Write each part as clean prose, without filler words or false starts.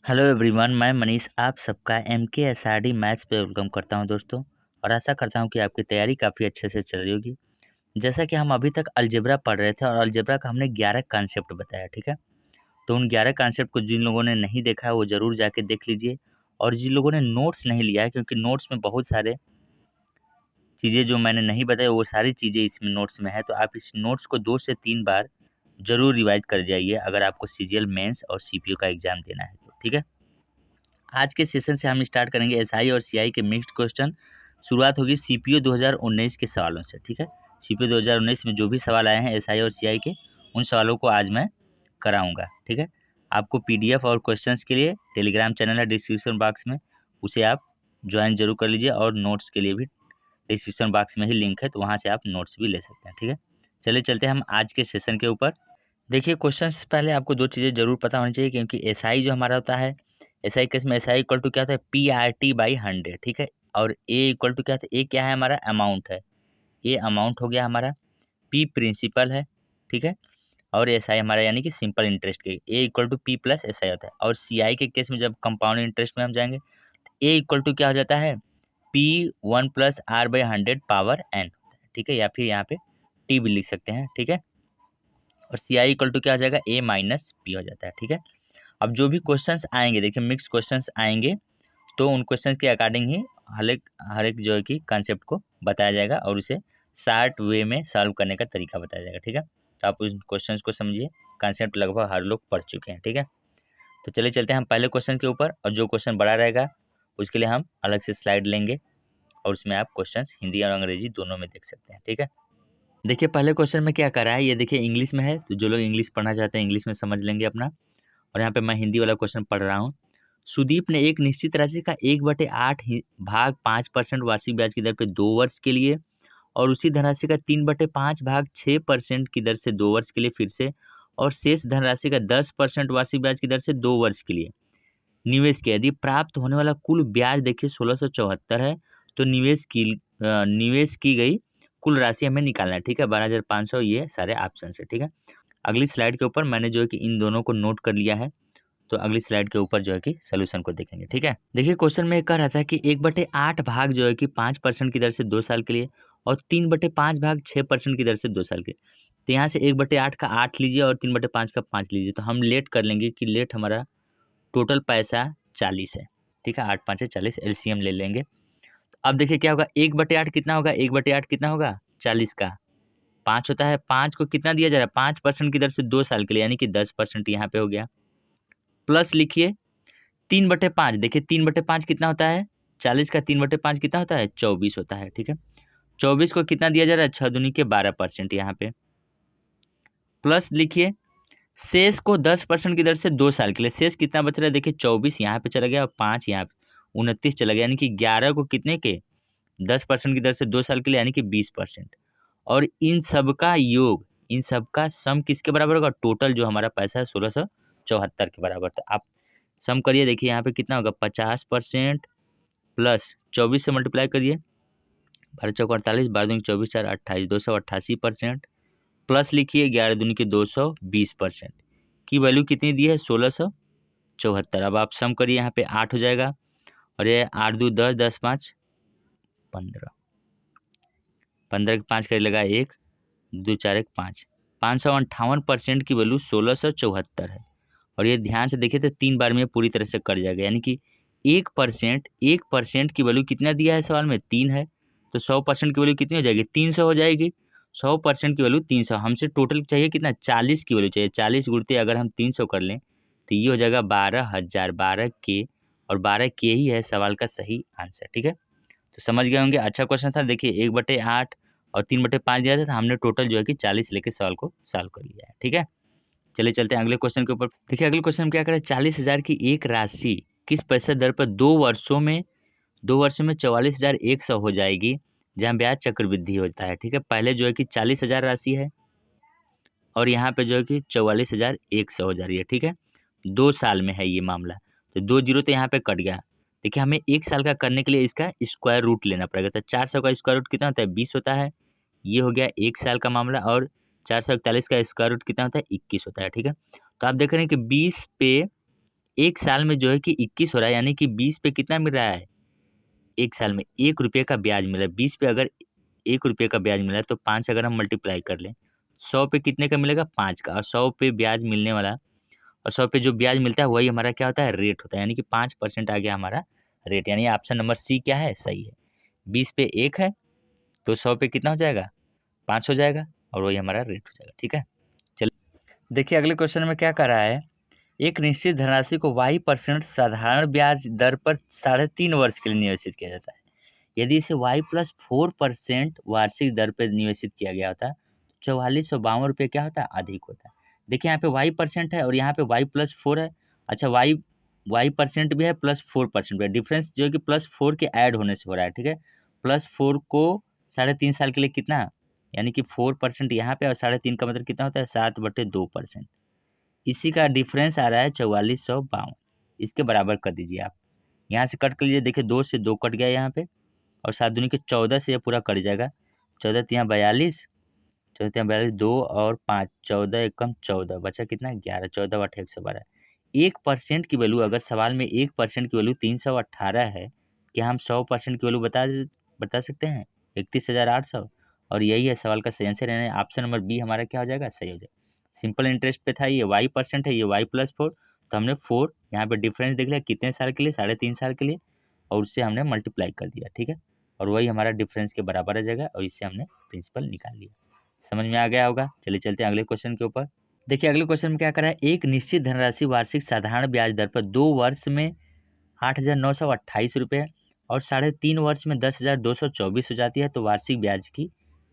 Hello everyone, मैं मनीष आप सबका MKSRD मैथ्स पे वेलकम करता हूं दोस्तों। और आशा करता हूं कि आपकी तैयारी काफ़ी अच्छे से चल रही होगी। जैसा कि हम अभी तक अलजेब्रा पढ़ रहे थे और अलजेब्रा का हमने 11 कॉन्सेप्ट बताया, ठीक है। तो उन 11 कॉन्सेप्ट को जिन लोगों ने नहीं देखा है वो ज़रूर जाके देख लीजिए। और जिन लोगों ने नोट्स नहीं लिया है, क्योंकि नोट्स में बहुत सारे चीज़ें जो मैंने नहीं बताई वो सारी चीज़ें इसमें नोट्स में है, तो आप इस नोट्स को 2 से 3 बार ज़रूर रिवाइज़ कर जाइए अगर आपको CGL मेंस और CPO का एग्ज़ाम देना है तो, ठीक है। आज के सेशन से हम स्टार्ट करेंगे एसआई और सीआई के मिक्स्ड क्वेश्चन। शुरुआत होगी सीपीओ 2019 के सवालों से, ठीक है। सीपीओ 2019 में जो भी सवाल आए हैं एसआई और सीआई के, उन सवालों को आज मैं कराऊंगा, ठीक है। आपको पीडीएफ और क्वेश्चंस के लिए टेलीग्राम चैनल है डिस्क्रिप्शन बॉक्स में, उसे आप ज्वाइन जरूर कर लीजिए। और नोट्स के लिए भी डिस्क्रिप्शन बॉक्स में ही लिंक है, तो वहाँ से आप नोट्स भी ले सकते हैं, ठीक है। चलिए चलते हैं हम आज के सेशन के ऊपर। देखिए, क्वेश्चन से पहले आपको 2 चीज़ें ज़रूर पता होनी चाहिए, क्योंकि एसआई जो हमारा होता है, एसआई केस में एसआई इक्वल टू क्या होता है, PRT/100, ठीक है। और ए इक्वल टू क्या होता है, ए क्या है हमारा, अमाउंट है। ए अमाउंट हो गया हमारा, पी प्रिंसिपल है, ठीक है। और एसआई हमारा यानी कि सिंपल इंटरेस्ट के, A equal to P plus SI होता है। और सीआई के केस में जब कंपाउंड इंटरेस्ट में हम जाएंगे, ए इक्वल टू क्या हो जाता है, P1+R/100 पावर n, ठीक है। या फिर यहाँ पे टी भी लिख सकते हैं, ठीक है। और सी आई इक्वल टू क्या हो जाएगा, ए माइनस पी हो जाता है, ठीक है। अब जो भी क्वेश्चंस आएंगे, देखिए मिक्स क्वेश्चंस आएंगे, तो उन क्वेश्चंस के अकॉर्डिंग ही हर एक जो है कि कंसेप्ट को बताया जाएगा और उसे शार्ट वे में सॉल्व करने का तरीका बताया जाएगा, ठीक है। तो आप उन क्वेश्चंस को समझिए, कंसेप्ट लगभग हर लोग पढ़ चुके हैं, ठीक है। तो चलिए चलते हैं हम पहले क्वेश्चन के ऊपर, और जो क्वेश्चन बड़ा रहेगा उसके लिए हम अलग से स्लाइड लेंगे, और उसमें आप क्वेश्चन हिंदी और अंग्रेजी दोनों में देख सकते हैं, ठीक है। देखिए पहले क्वेश्चन में क्या करा है, ये देखिए इंग्लिश में है, तो जो लोग इंग्लिश पढ़ना चाहते हैं इंग्लिश में समझ लेंगे अपना। और यहाँ पे मैं हिंदी वाला क्वेश्चन पढ़ रहा हूँ। सुदीप ने एक निश्चित राशि का 1/8 भाग 5% वार्षिक ब्याज की दर पे 2 वर्ष के लिए, और उसी धनराशि का 3/5 भाग 6% की दर से 2 वर्ष के लिए फिर से, और शेष धनराशि का 10% वार्षिक ब्याज की दर से 2 वर्ष के लिए निवेश किया। यदि प्राप्त होने वाला कुल ब्याज देखिए 1674 है, तो निवेश की गई कुल राशि हमें निकालना है, ठीक है। 12,500 ये सारे ऑप्शन है, ठीक है। अगली स्लाइड के ऊपर मैंने जो है कि इन दोनों को नोट कर लिया है, तो अगली स्लाइड के ऊपर जो है कि सोल्यूशन को देखेंगे, ठीक है। देखिए क्वेश्चन में कह रहा था कि 1/8 भाग जो है कि 5% की दर से 2 साल के लिए, और 3/5 भाग 6% की दर से 2 साल के। तो यहाँ से 1/8 का 8 लीजिए और 3/5 का 5 लीजिए, तो हम लेट कर लेंगे कि लेट हमारा टोटल पैसा 40 है, ठीक है। 8 5 है 40, एलसीएम ले लेंगे। अब देखिए क्या होगा, 1/8 कितना होगा, 1/8 कितना होगा, 40 का 5 होता है। 5 को कितना दिया जा रहा है, 5% की दर से 2 साल के लिए, यानी कि 10% यहाँ पे हो गया। प्लस लिखिए 3/5, देखिए 3/5 कितना होता है, 40 का 3/5 कितना होता है, 24 होता है, ठीक है। 24 को कितना दिया जा रहा है, 6 दूनी के 12% यहाँ पे। प्लस लिखिए शेष को 10% की दर से 2 साल के लिए, शेष कितना बच रहा है, देखिए 24 यहाँ पे चला गया और 5 यहाँ पे 29 चला गया, यानी कि 11 को कितने के 10% की दर से 2 साल के लिए, यानी कि 20%। और इन सब का योग, इन सब का सम किसके बराबर होगा, टोटल जो हमारा पैसा है 1674 के बराबर। तो आप सम करिए, देखिए यहाँ पे कितना होगा, 50% प्लस 24 से मल्टीप्लाई करिए, 12 चौक 48, 12 दूनी 24, 4 28, 288%। प्लस लिखिए 11 दूनी के 220% की वैल्यू कितनी दी है, 1674। अब आप सम करिए, यहाँ पे 8 हो जाएगा, और ये 8 दूनी 10, 10 5 15, 15 के 5 कर लगा 1, 2 4 1 5, 558% की वैल्यू 1674 है। और ये ध्यान से देखिए तो 3 बार में पूरी तरह से कट जाएगा, यानी कि 1% की वैल्यू कितना दिया है सवाल में, 3 है। तो 100% की वैल्यू कितनी हो जाएगी, 300 हो जाएगी। 100% की वैल्यू 300, हमसे टोटल चाहिए कितना, 40 की वैल्यू चाहिए। 40 गुणते अगर हम 300 कर लें तो ये हो जाएगा 12,000, 12 के, और 12 के ही है सवाल का सही आंसर, ठीक है। तो समझ गए होंगे, अच्छा क्वेश्चन था। देखिए 1/8 और 3/5 दिया था, तो हमने टोटल जो है कि 40 लेके सवाल को सॉल्व कर लिया है, ठीक है। चलिए चलते हैं अगले क्वेश्चन के ऊपर। देखिए अगले क्वेश्चन में क्या करें, 40,000 की एक राशि किस प्रतिशत दर पर 2 वर्षों में 44,100 हो जाएगी, जहाँ ब्याज चक्रवृद्धि होता है, ठीक है। पहले जो है कि 40,000 राशि है, और यहाँ पे जो है कि 44,100 हो जा रही है, ठीक है। 2 साल में है ये मामला, तो 2 जीरो तो यहाँ पे कट गया। देखिए हमें 1 साल का करने के लिए इसका स्क्वायर रूट लेना पड़ेगा, तो 400 का स्क्वायर रूट कितना होता है, 20 होता है। ये हो गया 1 साल का मामला, और 441 का स्क्वायर रूट कितना होता है, 21 होता है, ठीक है। तो आप देख रहे हैं कि 20 पे एक साल में जो है कि 21 हो रहा है, यानी कि 20 पे कितना मिल रहा है, एक साल में 1 रुपये का ब्याज मिला है। 20 पे अगर 1 रुपये का ब्याज मिला है तो 5 अगर हम मल्टीप्लाई कर लें, 100 पे कितने का मिलेगा, 5 का। और 100 पे ब्याज मिलने वाला, और 100 पे जो ब्याज मिलता है वही हमारा क्या होता है, रेट होता है, यानी कि 5% आ गया हमारा रेट, यानी ऑप्शन नंबर सी क्या है, सही है। 20 पे 1 है तो 100 पे कितना हो जाएगा, 5 हो जाएगा, और वही हमारा रेट हो जाएगा। ठीक है, चलिए देखिए अगले क्वेश्चन में क्या कर रहा है। एक निश्चित धनराशि को y% साधारण ब्याज दर पर 3.5 वर्ष के लिए निवेशित किया जाता है। यदि इसे y+4% वार्षिक दर पर निवेशित किया गया होता, 4452 रुपये क्या होता है, अधिक होता है। देखिए यहाँ पे y% है और यहाँ पे y+4 है। अच्छा, y% भी है +4% भी है। डिफरेंस जो है कि +4 के ऐड होने से हो रहा है। ठीक है, +4 को 3.5 साल के लिए कितना, यानी कि 4% यहाँ पे, और 3.5 का मतलब कितना होता है, 7/2%। इसी का डिफरेंस आ रहा है 4452। इसके बराबर कर दीजिए आप। यहाँ से कट कर लीजिए, देखिए 2 से 2 कट गया यहाँ पे, और 7 दूनी के 14 से ये पूरा कट जाएगा। 14 तियाँ 42, 14 तियाँ 42, 2 और 5, 14 एकम 14, बचा कितना, 11, 14 बटे 112। 1% की वैल्यू, अगर सवाल में 1% की वैल्यू 318 है, क्या हम 100% की वैल्यू बता सकते हैं, 31,800। और यही है सवाल का सही आंसर, यानी ऑप्शन नंबर बी हमारा क्या हो जाएगा, सही हो जाएगा। सिंपल इंटरेस्ट पे था, ये y% है, ये y+4, तो हमने 4 यहाँ पे डिफरेंस देख लिया कितने साल के लिए, 3.5 साल के लिए, और उससे हमने मल्टीप्लाई कर दिया। ठीक है, और वही हमारा डिफरेंस के बराबर आ जाएगा, और इससे हमने प्रिंसिपल निकाल लिया। समझ में आ गया होगा। चलिए चलते हैं अगले क्वेश्चन के ऊपर। देखिए अगले क्वेश्चन में क्या करा है, एक निश्चित धनराशि वार्षिक साधारण ब्याज दर पर 2 वर्ष में 8,928 रुपये और 3.5 वर्ष में 10,224 हो जाती है, तो वार्षिक ब्याज की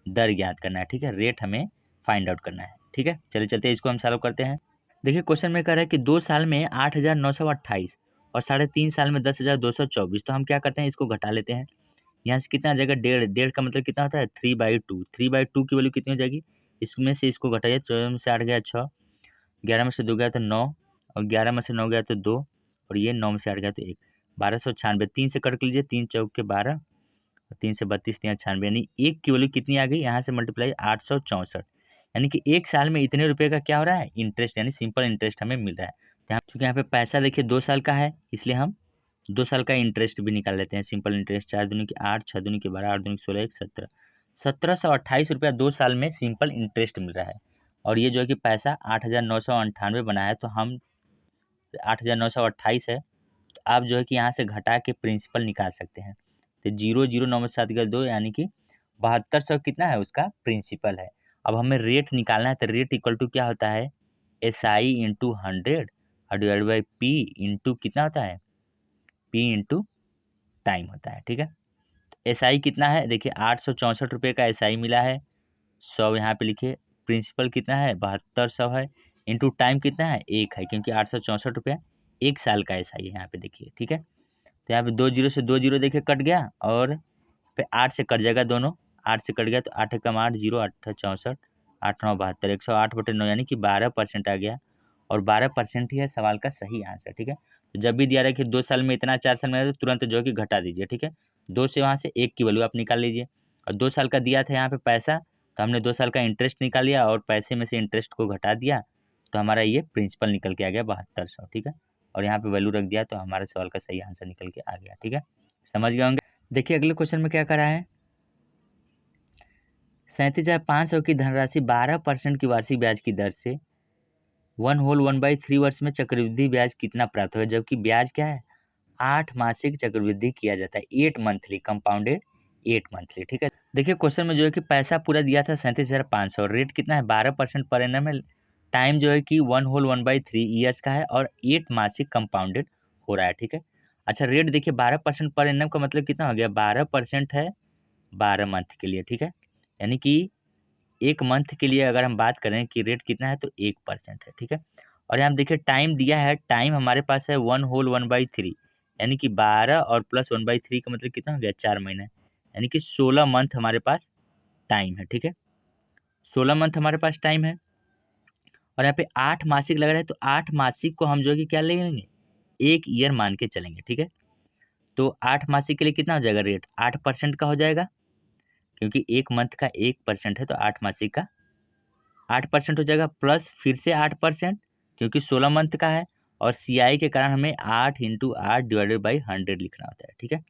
दर ज्ञात करना है। ठीक है, रेट हमें फाइंड आउट करना है। ठीक है, चलिए चलते हैं, इसको हम सॉल्व करते हैं। देखिए क्वेश्चन में कह रहा है कि 2 साल में 8,928 और 3.5 साल में 10,224, तो हम क्या करते हैं, इसको घटा लेते हैं। यहाँ से कितना आ जाएगा, 1.5, 1.5 का मतलब कितना होता है, 3/2। 3/2 की वैल्यू कितनी हो जाएगी, इसमें से इसको घटाइए, 14 में से 8 गया 6, 11 में से 2 गया तो 9, और 11 में से 9 गया तो 2, और ये 9 में से 8 गया तो 1, 1296। 3 से कट लीजिए, 3 चौक के 12, 3 से 32, 3 96, यानी 1 की वैल्यू कितनी आ गई, यहाँ से मल्टीप्लाई 864, यानी कि 1 साल में इतने रुपये का क्या हो रहा है, इंटरेस्ट, यानी सिंपल इंटरेस्ट हमें मिल रहा है। क्योंकि यहाँ पे पैसा देखिए 2 साल का है, इसलिए हम 2 साल का इंटरेस्ट भी निकाल लेते हैं। सिंपल इंटरेस्ट, 4 दूनी की 8, 6 दूनी की 12, 8 दूनी की 16, 1 17, 1728 रुपया 2 साल में सिंपल इंटरेस्ट मिल रहा है। और ये जो है कि पैसा 8,998 बना है, तो हम 8,928 है, तो आप जो है कि यहाँ से घटा के प्रिंसिपल निकाल सकते हैं। तो 0 0 9 में 7 गया 2, यानी कि 7200 कितना है, उसका प्रिंसिपल है। अब हमें रेट निकालना है, तो रेट इक्वल टू क्या होता है, SI इंटू 100 और डिवाइड बाई P इंटू कितना होता है, P इंटू टाइम होता है। ठीक है, SI कितना है, देखिए 864 रुपये का SI मिला है, 100 यहाँ पे लिखिए। प्रिंसिपल कितना है, 7200 है, इंटू टाइम कितना है, 1 है, क्योंकि 864 रुपया 1 साल का SI है यहाँ पे देखिए। ठीक है, तो यहाँ पे 2 जीरो से 2 जीरो देखिए कट गया, और फिर 8 से कट जाएगा दोनों, 8 से कट गया तो 8 कम 8, 0 8 64, 8 9 72, 108/9, यानी कि 12% आ गया, और 12% ही है सवाल का सही आंसर। ठीक है, तो जब भी दिया रहा कि 2 साल में इतना, 4 साल में, तो तुरंत जो है कि घटा दीजिए। ठीक है, 2 से वहाँ से 1 की वैल्यू आप निकाल लीजिए, और 2 साल का दिया था यहाँ पे पैसा, तो हमने 2 साल का इंटरेस्ट निकाल लिया, और पैसे में से इंटरेस्ट को घटा दिया, तो हमारा ये प्रिंसिपल निकल के आ गया 7200। ठीक है, और यहाँ पे वैल्यू रख दिया, तो हमारे सवाल का सही आंसर निकल के आ गया। ठीक है, समझ गए होंगे। देखिए अगले क्वेश्चन में क्या करा है, 37,500 की धनराशि 12% की वार्षिक ब्याज की दर से 1/3 वर्ष में चक्रवृद्धि ब्याज कितना प्राप्त होगा, जबकि ब्याज क्या है, 8 मासिक चक्रवृद्धि किया जाता है, 8 मंथली कंपाउंडेड, 8 मंथली। ठीक है, देखिए क्वेश्चन में जो है कि पैसा पूरा दिया था 37,500, रेट कितना है, 12% पर एनम है, टाइम जो है कि 1/3 ईयर्स का है, और 8 मासिक कंपाउंडेड हो रहा है। ठीक है, अच्छा रेट देखिए 12% पर एनम का मतलब कितना हो गया, 12% है 12 मंथ के लिए। ठीक है, यानी कि 1 मंथ के लिए अगर हम बात करें कि रेट कितना है, तो 1% है। ठीक है, और यहाँ देखिए टाइम दिया है, टाइम हमारे पास है 1/3, यानी कि 12 और प्लस 1/3 का मतलब कितना हो गया, 4 महीने, यानी कि 16 मंथ हमारे पास टाइम है। ठीक है, 16 मंथ हमारे पास टाइम है, और यहाँ पे 8 मासिक लग रहा है, तो 8 मासिक को हम जो है कि क्या ले लेंगे, 1 ईयर मान के चलेंगे। ठीक है, तो 8 मासिक के लिए कितना हो जाएगा, रेट 8% का हो जाएगा, क्योंकि 1 मंथ का 1% है, तो 8 मासिक का 8% हो जाएगा, प्लस फिर से 8%, क्योंकि 16 मंथ का है, और CI के कारण हमें 8 × 8 डिवाइडेड बाई 100 लिखना होता है, ठीक है।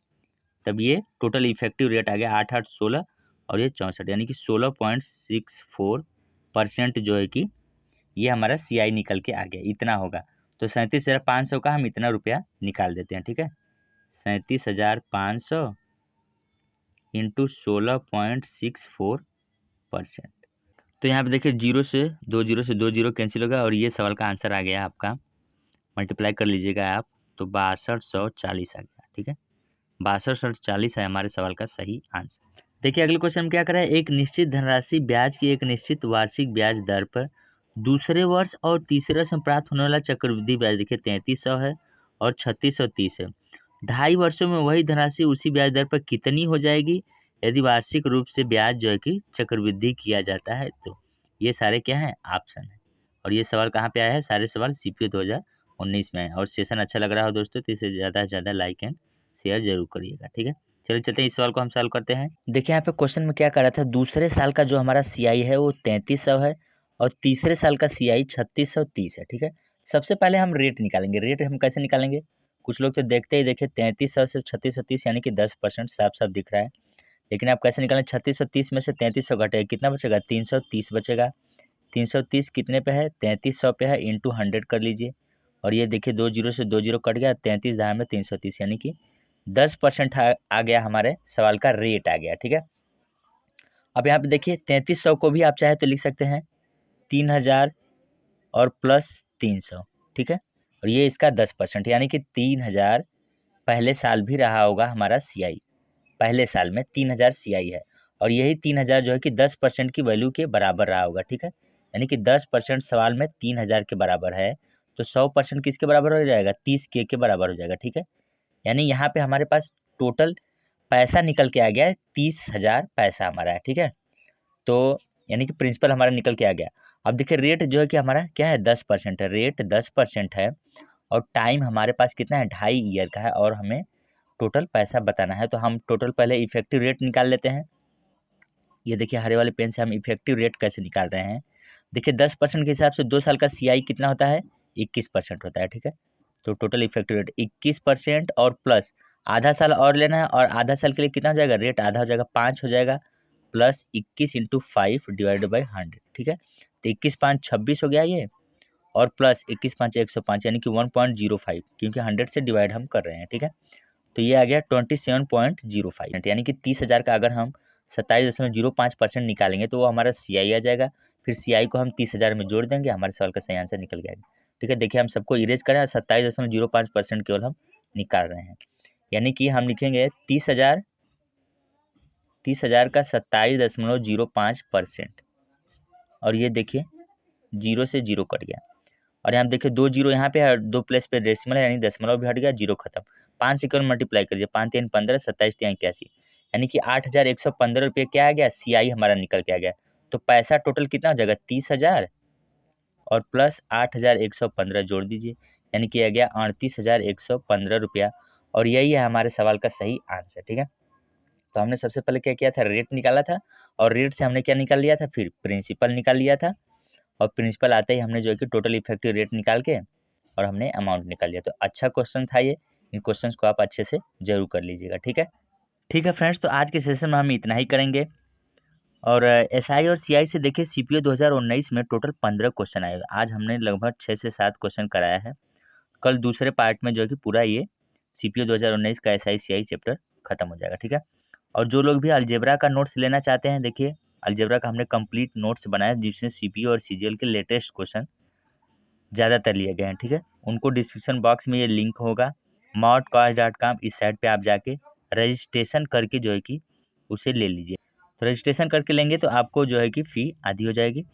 तब ये टोटल इफेक्टिव रेट आ गया 8 8 16 और ये 64, यानी कि 16.64% जो है कि ये हमारा CI निकल के आ गया, इतना होगा। तो 37,500 का हम इतना रुपया निकाल देते हैं, ठीक है। 37,500 इंटू 16.64%। तो यहाँ पे देखिए 0 से 2 0 कैंसिल होगा और ये सवाल का आंसर आ गया आपका, मल्टीप्लाई कर लीजिएगा आप, तो 6240 आ गया, ठीक है। 6240 है हमारे सवाल का सही आंसर। देखिए अगले क्वेश्चन में क्या करा है, एक निश्चित धनराशि ब्याज की एक निश्चित वार्षिक ब्याज दर पर दूसरे वर्ष और तीसरे वर्ष में प्राप्त होने वाला चक्रवृद्धि ब्याज देखिए 3300 है और 3630 है। 2.5 वर्षों में वही धनराशि उसी ब्याज दर पर कितनी हो जाएगी यदि वार्षिक रूप से ब्याज जो है कि चक्रवृद्धि किया जाता है। तो ये सारे क्या हैं, ऑप्शन है। और ये सवाल कहाँ पे आया है, सारे सवाल CPO 2019 में है। और सेशन अच्छा लग रहा हो दोस्तों तो इसे ज़्यादा से ज़्यादा लाइक एंड शेयर जरूर करिएगा, ठीक है। चलिए चलते हैं, इस सवाल को हम सॉल्व करते हैं। देखिए यहाँ पे क्वेश्चन में क्या कर रहा था, दूसरे साल का जो हमारा CI है वो 3300 है और तीसरे साल का CI 3630 है, ठीक है। सबसे पहले हम रेट निकालेंगे। रेट हम कैसे निकालेंगे, कुछ लोग तो देखते ही देखे 3300 से 3630 यानी कि 10% साफ साफ दिख रहा है। लेकिन आप कैसे निकालें, 3630 में से 3300 घटेगा कितना बचेगा, 330 बचेगा। 330 कितने पे है, 3300 पे है, इंटू 100 कर लीजिए। और ये देखिए 2 0 से 2 0 कट गया, 33 दाएं में 330 यानी कि 10% आ गया, हमारे सवाल का रेट आ गया, ठीक है। अब यहाँ पे देखिए 3300 को भी आप चाहे तो लिख सकते हैं 3000 और प्लस 300, ठीक है। और ये इसका 10% यानी कि 3000 पहले साल भी रहा होगा हमारा CI, पहले साल में 3000 CI है और यही 3000 जो है कि 10% की वैल्यू के बराबर रहा होगा, ठीक है। यानी कि 10% सवाल में 3000 के बराबर है तो 100% किसके बराबर हो जाएगा, 30K के बराबर हो जाएगा, ठीक है। यानी यहाँ पे हमारे पास टोटल पैसा निकल के आ गया है 30,000 पैसा हमारा है, ठीक है। तो यानी कि प्रिंसिपल हमारा निकल के आ गया। अब देखिए रेट जो है कि हमारा क्या है, 10% है, रेट 10% है और टाइम हमारे पास कितना है, 2.5 ईयर का है और हमें टोटल पैसा बताना है। तो हम टोटल पहले इफेक्टिव रेट निकाल लेते हैं। ये देखिए हरे वाले पेन से हम इफेक्टिव रेट कैसे निकाल रहे हैं। देखिए 10% के हिसाब से 2 साल का CI कितना होता है, 21% होता है, ठीक है। तो टोटल इफेक्टिव रेट 21% और प्लस आधा साल और लेना है और आधा साल के लिए कितना हो जाएगा, रेट आधा हो जाएगा 5 हो जाएगा, प्लस 21 × 5 डिवाइडेड बाई 100, ठीक है। तो 21 5 26 हो गया ये और प्लस 21 5 105 यानी कि 1.05, क्योंकि 100 से डिवाइड हम कर रहे हैं, ठीक है। तो ये आ गया 27.05, यानी कि 30,000 का अगर हम 27.05% निकालेंगे तो वो हमारा CI आ जाएगा। फिर CI को हम 30,000 में जोड़ देंगे, हमारे सवाल का सही आंसर निकल गया, ठीक है। देखिए हम सबको इरेज करें, 27.05% केवल हम निकाल रहे हैं, यानी कि हम लिखेंगे 30,000 का 27.05% और ये देखिए 0 से 0 कट गया और यहाँ देखिए 2 0 यहाँ पे है, 2 प्लेस पे डेसिमल है यानी दशमलव भी हट गया, 0 खत्म। 5 से केवल मल्टीप्लाई करिए, 5 3 15 27 3 81 यानी कि 8,115 रुपये क्या आ गया, CI हमारा निकल के आ गया। तो पैसा टोटल कितना हो जाएगा, 30,000 और प्लस 8,115 जोड़ दीजिए, यानी कि आ गया 38,115 रुपया और यही है हमारे सवाल का सही आंसर, ठीक है। तो हमने सबसे पहले क्या किया था, रेट निकाला था और रेट से हमने क्या निकाल लिया था, फिर प्रिंसिपल निकाल लिया था और प्रिंसिपल आते ही हमने जो है कि टोटल इफेक्टिव रेट निकाल के और हमने अमाउंट निकाल लिया। तो अच्छा क्वेश्चन था ये, इन क्वेश्चंस को आप अच्छे से जरूर कर लीजिएगा, ठीक है। ठीक है फ्रेंड्स, तो आज के सेशन में हम इतना ही करेंगे और SI और CI से देखिए CPO 2019 में टोटल 15 क्वेश्चन आए। आज हमने लगभग 6 से 7 क्वेश्चन कराया है। कल दूसरे पार्ट में जो है कि पूरा ये CPO 2019 का SI CI चैप्टर खत्म हो जाएगा, ठीक है। और जो लोग भी अलजेब्रा का नोट्स लेना चाहते हैं, देखिए अलजेब्रा का हमने कंप्लीट नोट्स बनाया जिसमें CPO और CGL के लेटेस्ट क्वेश्चन ज़्यादातर लिए गए हैं, ठीक है। उनको डिस्क्रिप्शन बॉक्स में ये लिंक होगा, moudcourse.com, इस साइट पे आप जाके रजिस्ट्रेशन करके जो है कि उसे ले लीजिए। तो रजिस्ट्रेशन करके लेंगे तो आपको जो है कि फ़ी आधी हो जाएगी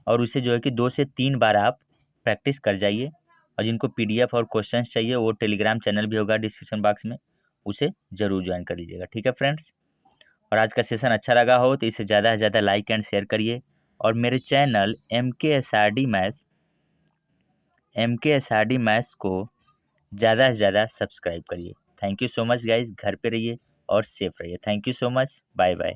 और उसे जो है कि 2 से 3 बार आप प्रैक्टिस कर जाइए। और जिनको PDF और क्वेश्चंस चाहिए वो टेलीग्राम चैनल भी होगा डिस्क्रिप्शन बॉक्स में, उसे ज़रूर ज्वाइन कर लीजिएगा, ठीक है फ्रेंड्स। और आज का सेशन अच्छा लगा हो तो इसे ज़्यादा से ज़्यादा लाइक एंड शेयर करिए और मेरे चैनल MKSRD मैथ्स को ज़्यादा से ज़्यादा सब्सक्राइब करिए। Thank you so much guys, घर पे रहिए और सेफ रहिए। Thank you so much, bye bye.